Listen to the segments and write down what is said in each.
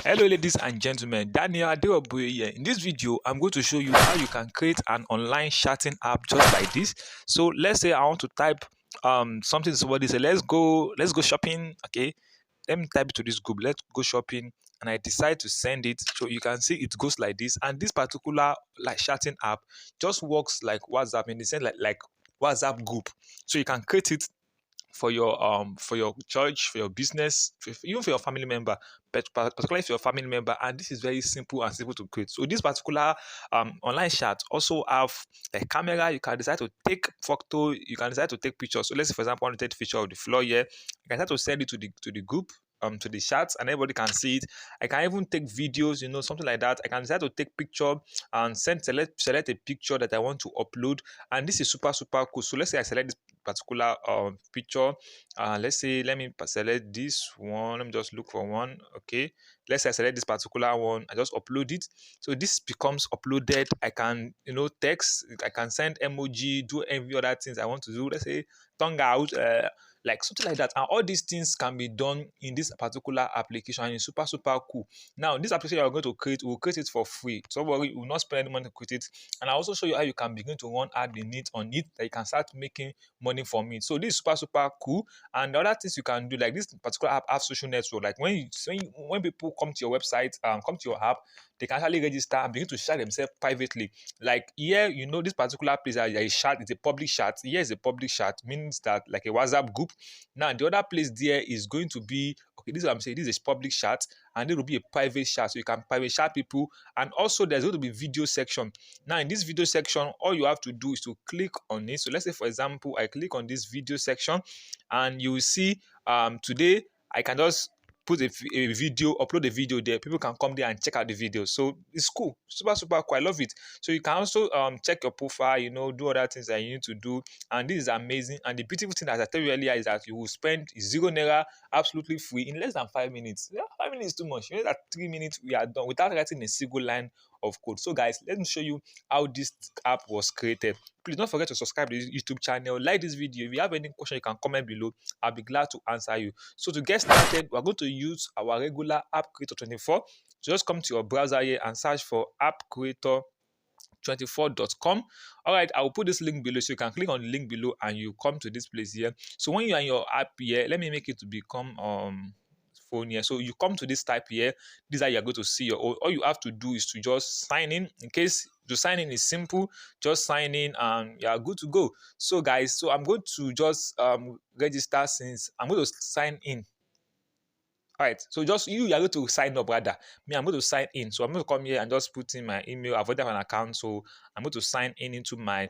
Hello ladies and gentlemen, Daniel Adeoboye here. In this video, I'm going to show you how you can create an online chatting app just like this. So let's say I want to type something to somebody, say let's go shopping. Okay, let me type it to this group, let's go shopping, and I decide to send it. So you can see it goes like this, and this particular like chatting app just works like WhatsApp in the sense like WhatsApp group. So you can create it for your church, for your business, even for your family member, but particularly for your family member. And this is very simple and simple to create. So this particular online chat also have a camera. You can decide to take photo. You can decide to take pictures. So let's say, for example, I want to take a picture of the floor here. You can decide to send it to the group. To the chat, and everybody can see it. I can even take videos, something like that. I can decide to take picture and select a picture that I want to upload, and this is super cool. So let's say I select this particular picture. Let's say let me select this one. Let me just look for one. Okay, let's say I select this particular one. I just upload it. So this becomes uploaded. I can text. I can send emoji, do every other things I want to do. Let's say tongue out, like something like that. And all these things can be done in this particular application, and it's super cool. Now this application you're going to create, we'll create it for free. So worry, we'll not spend any money to create it. And I'll also show you how you can begin to run ad in it on it, that you can start making money from it. So this is super cool. And the other things you can do, like this particular app have social network. Like when people come to your website, come to your app, they can actually register and begin to share themselves privately. Like here, this particular place is a chat, it's a public chat. Here is a public chat, means that like a WhatsApp group. Now the other place there is going to be, okay, this is what I'm saying, this is public chat, and it will be a private chat. So you can private chat people, and also there's going to be video section. Now in this video section, all you have to do is to click on it. So let's say, for example, I click on this video section, and you will see today I can just put a video, upload a video there. People can come there and check out the video. So it's cool, super cool. I love it. So you can also check your profile, do other things that you need to do. And this is amazing. And the beautiful thing, as I tell you earlier, is that you will spend 0 naira absolutely free in less than 5 minutes. Yeah, 5 minutes is too much. That 3 minutes we are done without writing a single line of code. So guys, let me show you how this app was created. Please don't forget to subscribe to this YouTube channel, like this video. If you have any question, you can comment below. I'll be glad to answer you. So to get started, we're going to use our regular AppCreator24. So just come to your browser here and search for AppCreator24.com. All right, I will put this link below, so you can click on the link below and you come to this place here. So when you are in your app here, let me make it to become phone here. So you come to this type here. These are you're going to see your own. All you have to do is to just sign in. In case to sign in is simple, just sign in and you're good to go. So guys, so I'm going to just register, since I'm going to sign in. All right, so just you are going to sign up rather. Me, I'm going to sign in. So I'm going to come here and just put in my email. I've already have an account, so I'm going to sign in into my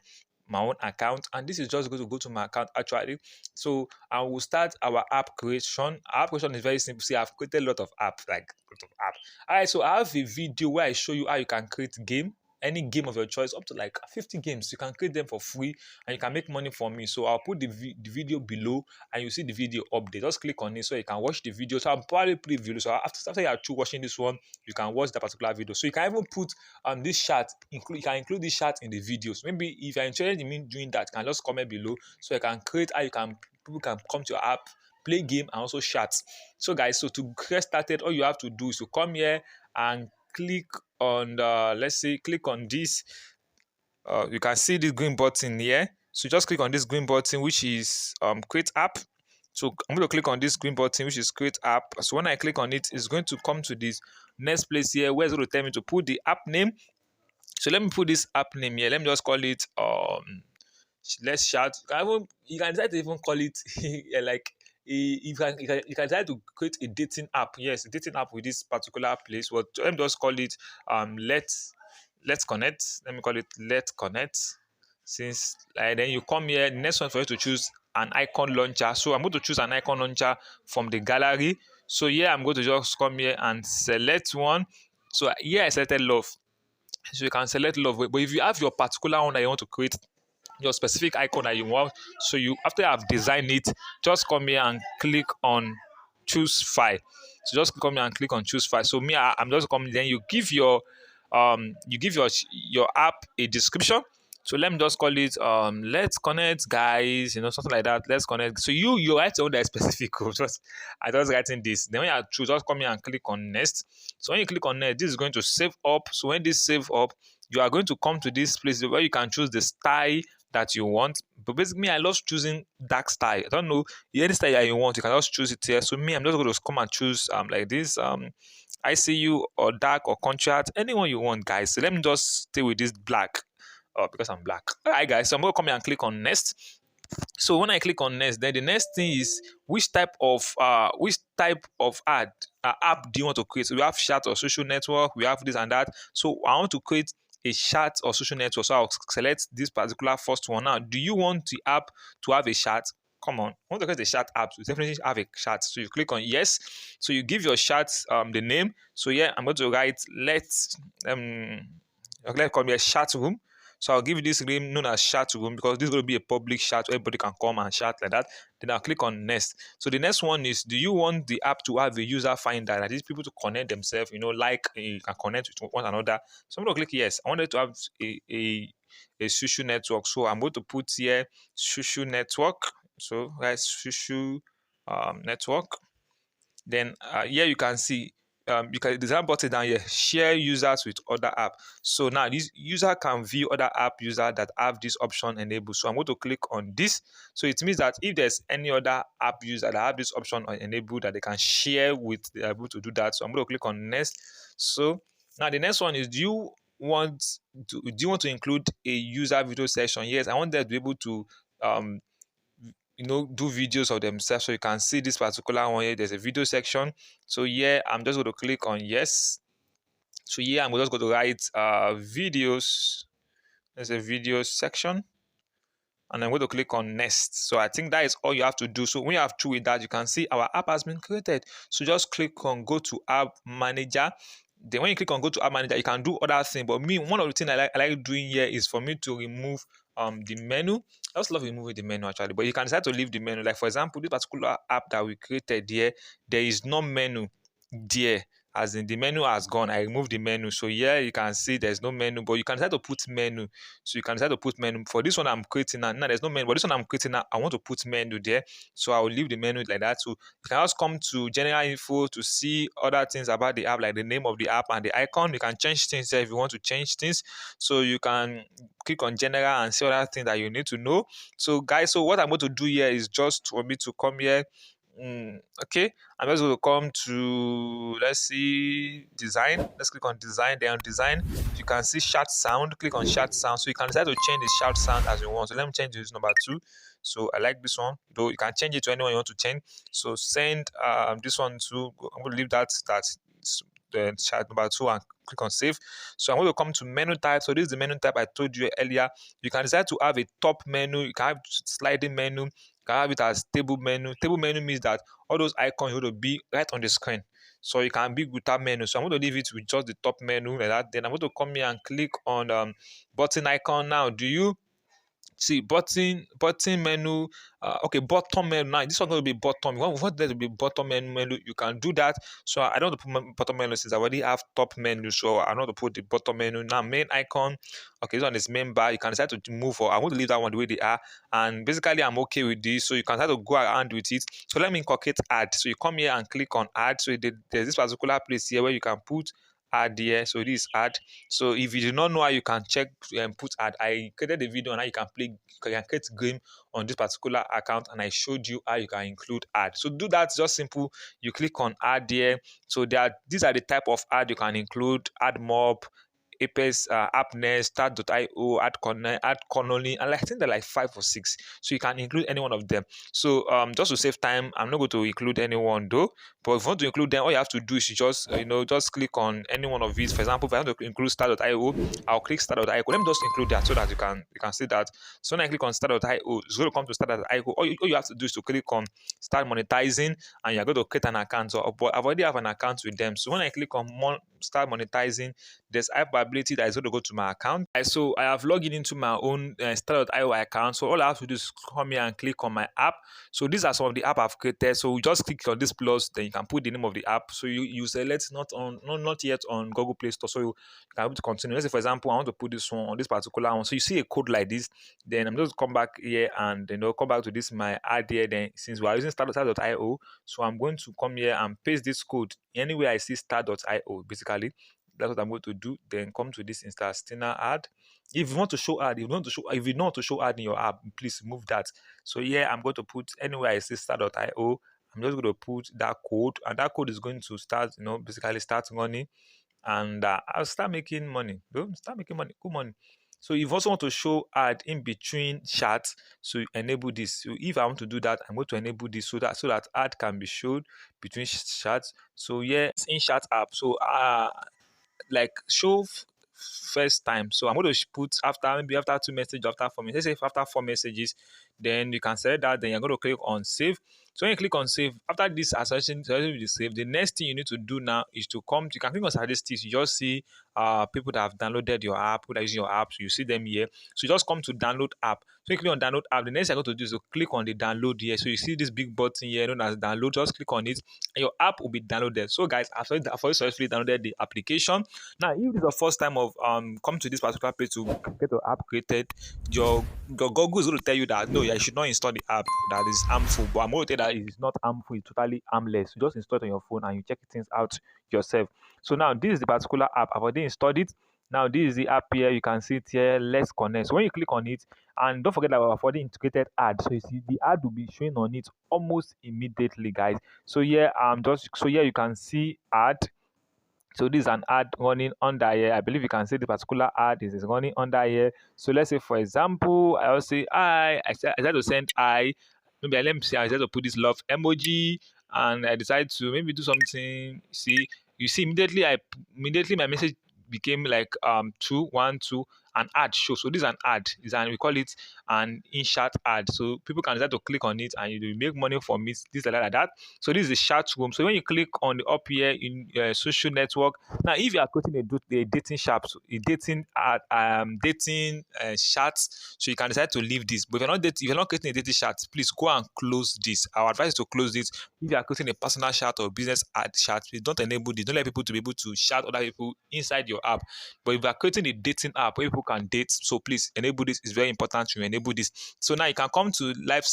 own account, and this is just going to go to my account actually. So I will start our app creation. Our app creation is very simple. See, I've created a lot of apps, like a lot of apps. All right, so I have a video where I show you how you can create game, any game of your choice, up to like 50 games. You can create them for free and you can make money from me. So I'll put the video below, and you see the video update. Just click on it so you can watch the video. So I'll probably play video. So after you are through watching this one, you can watch that particular video. So you can even put this chat, you can include this chat in the videos. Maybe if you're interested in me doing that, you can just comment below so you can create how people can come to your app, play game, and also chat. So guys, so to get started, all you have to do is to come here and click on click on this. You can see this green button here. So just click on this green button, which is create app. So I'm going to click on this green button, which is create app. So when I click on it, it's going to come to this next place here where it's going to tell me to put the app name. So let me put this app name here. Let me just call it let's chat. You can decide to even call it like you can decide to create a dating app. Yes, a dating app with this particular place. Well, let me just call it let's connect. Let me call it let's connect. Since then you come here, next one for you to choose an icon launcher. So I'm going to choose an icon launcher from the gallery. So here I'm going to just come here and select one. So here I selected love. So you can select love, but if you have your particular one that you want to create, your specific icon that you want, so you, after I've designed it, just come here and click on choose file. So just come here and click on choose file. So I'm just coming. Then you give your app a description. So let me just call it let's connect guys, something like that. Let's connect. So you write your own that is specific code. Just I just writing this. Then when you are through, just come here and click on next. So when you click on next, this is going to save up. So when this save up, you are going to come to this place where you can choose the style that you want. But basically, I love choosing dark style. I don't know any style that you want, you can just choose it here. So me, I'm just going to come and choose like this ICU or dark or contrast, anyone you want, guys. So let me just stay with this black. Because I'm black. All right, guys. So I'm gonna come here and click on next. So when I click on next, then the next thing is which type of app do you want to create? So we have chat or social network, we have this and that. So I want to create a chat or social network. So I'll select this particular first one. Now, do you want the app to have a chat? Come on, I want to create a chat app. So definitely have a chat. So you click on yes. So you give your chat the name. So yeah, I'm going to write let's call me a chat room. So I'll give you this name known as chat room because this is going to be a public chat where everybody can come and chat like that. Then I'll click on next. So the next one is, do you want the app to have a user finder? That is people to connect themselves, you can connect with one another. So I'm going to click yes. I wanted to have a social network. So I'm going to put here social network. So that's social network. Then here you can see you can design button down here, share users with other app. So now this user can view other app user that have this option enabled. So I'm going to click on this. So it means that if there's any other app user that have this option enabled that they can share with, they're able to do that. So I'm going to click on next. So now the next one is, do you want to include a user video session? Yes, I want them to be able to do videos of themselves. So you can see this particular one here, there's a video section. So yeah, I'm just going to click on yes. So yeah, I'm just going to write videos. There's a video section, and I'm going to click on next. So I think that is all you have to do. So when you have through with that, you can see our app has been created. So just click on go to app manager. Then when you click on go to app manager, you can do other things. But me, one of the things I like doing here is for me to remove the menu. I just love removing the menu actually, but you can decide to leave the menu. Like for example, this particular app that we created here, there is no menu there, as in the menu has gone. I removed the menu. So here you can see there's no menu, but you can decide to put menu. So you can decide to put menu. For this one I'm creating now, there's no menu, but this one I'm creating now, I want to put menu there. So I will leave the menu like that. So you can just come to general info to see other things about the app, like the name of the app and the icon. You can change things there if you want to change things. So you can click on general and see other things that you need to know. So guys, so what I'm going to do here is just for me to come here. Okay, I'm just going to come to, let's see, design. Let's click on design. Then on design, you can see chat sound. Click on chat sound. So you can decide to change the chat sound as you want. So let me change this number 2. So I like this one, though you can change it to anyone you want to change. So send this one to, I'm going to leave that the chat number 2 and click on save. So I'm going to come to menu type. So this is the menu type I told you earlier. You can decide to have a top menu. You can have sliding menu. You can have it as table menu. Table menu means that all those icons will be right on the screen. So you can be with that menu. So I'm going to leave it with just the top menu like that. Then I'm going to come here and click on button icon. Now, do you see button menu? Okay, bottom menu. Now this one going to be bottom. You want there to be bottom menu, you can do that. So I don't want to put my bottom menu since I already have top menu. So I don't want to put the bottom menu. Now main icon. Okay, this one is main bar. You can decide to move, or I want to leave that one the way they are. And basically I'm okay with this. So you can decide to go around with it. So let me incorporate add. So you come here and click on add. So there's this particular place here where you can put add here. So this is add. So if you do not know how you can check and put add, I created a video on how you can create game on this particular account, and I showed you how you can include add. So do that, just simple. You click on add here. So these are the type of add you can include: add mob, Apex, AppNest, Start.io, add Connolly, and I think they're like 5 or 6. So you can include any one of them. So just to save time, I'm not going to include anyone though. But if you want to include them, all you have to do is you just click on any one of these. For example, if I want to include Start.io, I'll click Start.io. Let me just include that so that you can see that. So when I click on Start.io, it's going to come to Start.io. All you have to do is to click on Start Monetizing, and you're going to create an account. So but I've already have an account with them. So when I click on start monetizing. There's high probability that it's going to go to my account. So I have logged into my own Star.io account. So all I have to do is come here and click on my app. So these are some of the app I've created. So you just click on this plus, then you can put the name of the app. So you select not yet on Google Play Store. So you can able to continue. Let's say for example, I want to put this one on this particular one. So you see a code like this, then I'm just come back here and come back to this my ad here. Then since we are using Star.io, so I'm going to come here and paste this code anywhere I see Star.io. Basically, that's what I'm going to do. Then come to this Stina ad. If you want to show ad, if you want to show, if you know how to show ad in your app, please move that. So here I'm going to put anywhere I see Star.io. I'm just going to put that code, and that code is going to start, basically start running, and I'll start making money. Boom, start making money, good money. So if you also want to show ad in between chats, so you enable this. So if I want to do that, I'm going to enable this so that ad can be showed between chats. So yeah, it's in chat app. So like show first time. So I'm going to put after 2 messages, after 4 messages. Let's say if after 4 messages, then you can select that. Then you're going to click on save. So when you click on save, after this assertion will be saved, the next thing you need to do now is to come. You can click on statistics. You just see people that have downloaded your app, people that are using your app. So you see them here. So you just come to download app. So you click on download app. The next thing you're going to do is to click on the download here. So you see this big button here known as download. Just click on it, and your app will be downloaded. So guys, after you successfully downloaded the application, now if this is the first time of come to this particular page to get your app created, your Google is going to tell you that no, you should not install the app, that is harmful. But I'm going to tell you that it is not harmful, it's totally harmless. You just install it on your phone and you check things out yourself. So now this is the particular app. I've already installed it. Now this is the app here. You can see it here. Let's connect. So when you click on it, and don't forget that I've already integrated ad. So you see the ad will be showing on it almost immediately, guys. So here you can see ad. So this is an ad running under here. I believe you can see the particular ad is running under here. So let's say, for example, I will say I decide to send maybe let me say I decide to put this love emoji, and I decide to maybe do something. See, you see immediately my message became like 212 an ad show. So this is an ad, we call it an in-chat ad. So people can decide to click on it and you will make money from it. This like that. So this is the chat room. So when you click on the up here in social network, now if you are creating a dating chat, dating chats, so you can decide to leave this. But if you're not creating a dating chat, please go and close this. Our advice is to close it. If you are creating a personal chat or business ad chat, please don't enable this. Don't let people to be able to chat other people inside your app. But if you are creating a dating app where people can date, so please enable this. It's very important to enable this. So now you can come to live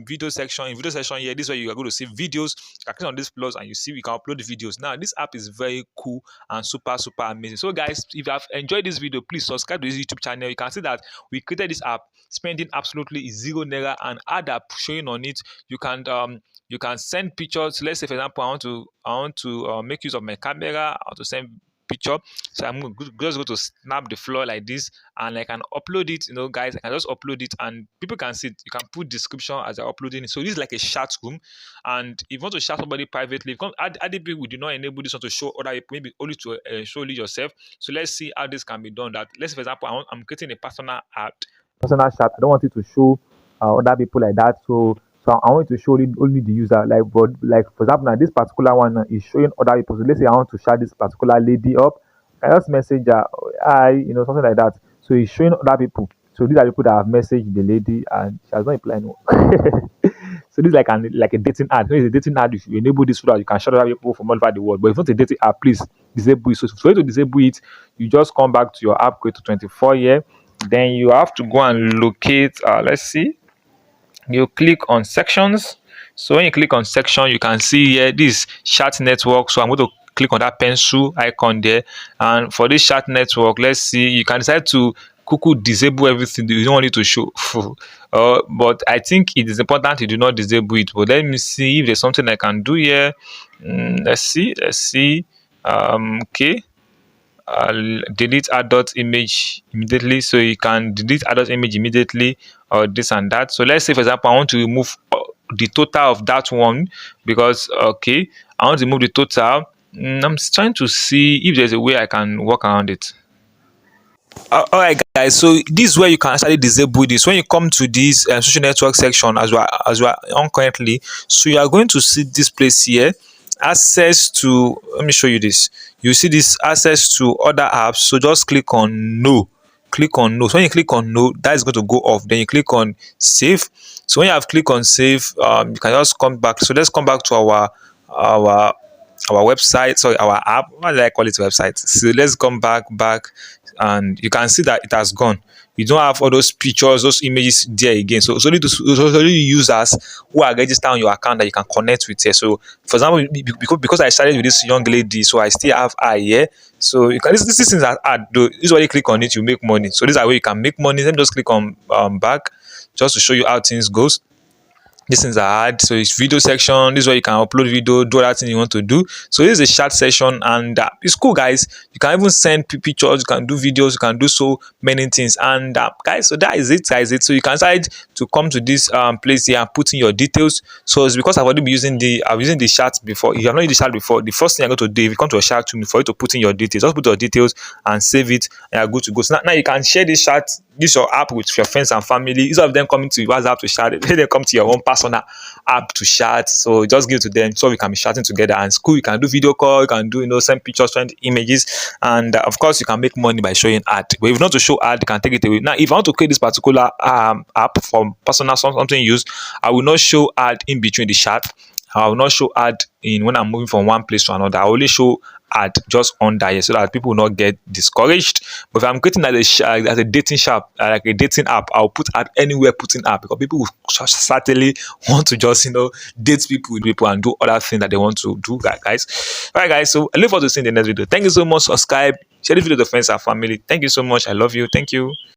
video section. In video section here, this is where you are going to see videos. You can click on this plus and you see we can upload the videos. Now this app is very cool and super amazing. So guys, if you have enjoyed this video, please subscribe to this YouTube channel. You can see that we created this app spending absolutely zero naira, and ad app showing on it. You can send pictures. Let's say for example, I want to make use of my camera. I want to send picture, so I'm just going to snap the floor like this, and I can upload it. Guys, I can just upload it and people can see it. You can put description as I'm uploading it. So this is like a chat room, and if you want to chat somebody privately, ADP we do not enable this one to show other people, maybe only to show you yourself. So let's see how this can be done. That let's say for example, I'm creating a personal chat. I don't want it to show other people like that. So I want to show only the user. Like for example, now this particular one is showing other people. So let's say I want to shout this particular lady up. I just message her, hi, something like that. So it's showing other people. So these are people that have messaged the lady and she has not replied. No. So this is like a dating ad. So it's a dating ad. If you enable this so that you can shout other people from all over the world. But if it's not a dating app, please disable it. So for you to disable it, you just come back to your AppCreator24 here. Then you have to go and locate. Let's see. You click on sections. So when you click on section, you can see here this chat network. So I'm going to click on that pencil icon there, and for this chat network, let's see, you can decide to disable everything you don't want it to show. But I think it is important you do not disable it. But let me see if there's something I can do here. Let's see. Okay. Delete adult image immediately. So you can delete adult image immediately, or this and that. So let's say for example I want to remove the total of that one, because I want to remove the total. I'm trying to see if there's a way I can work around it. All right guys, so this is where you can actually disable this. When you come to this social network section, as we are on currently, so you are going to see this place here, access to, let me show you this. You see this access to other apps, so just click on no. Click on no. So when you click on no, that is going to go off. Then you click on save. So when you have click on save, you can just come back. So let's come back to our our website, sorry, our app. Why did I call it website? So let's come back, and you can see that it has gone. You don't have all those pictures, those images there again. So it's only users who are registered on your account that you can connect with here. So for example, because I started with this young lady, so I still have her here. So you can, this things are hard though. Usually click on it, you make money. So this is how you can make money. Let me just click on back just to show you how things goes. These things are hard. So it's video section. This is where you can upload video, do other thing you want to do. So this is a chat session, and it's cool, guys. You can even send pictures, you can do videos, you can do so many things. And guys, so that is it, guys. So you can decide to come to this place here and put in your details. So it's because I've already been using the chat before. If you have not used the chat before, the first thing you're going to do, if you come to a chat to me, for you to put in your details, just put your details and save it, and you're good to go. So now you can share this chat, this your app with your friends and family. Instead of them coming to WhatsApp to chat, let them come to your own personal app to chat. So just give it to them so we can be chatting together. And it's cool. You can do video call, you can do, send pictures, send images, and of course you can make money by showing ad. But if you not to show ad, you can take it away. Now if I want to create this particular app for personal something use, I will not show ad in between the chat. I will not show ad in when I'm moving from one place to another. I only show ad just under here so that people will not get discouraged. But if I'm creating as a dating shop, like a dating app, I'll put ad anywhere, putting app, because people will certainly want to just date people with people and do other things that they want to do, guys. All right, guys. So I look forward to seeing the next video. Thank you so much. Subscribe, share the video with your friends and family. Thank you so much. I love you. Thank you.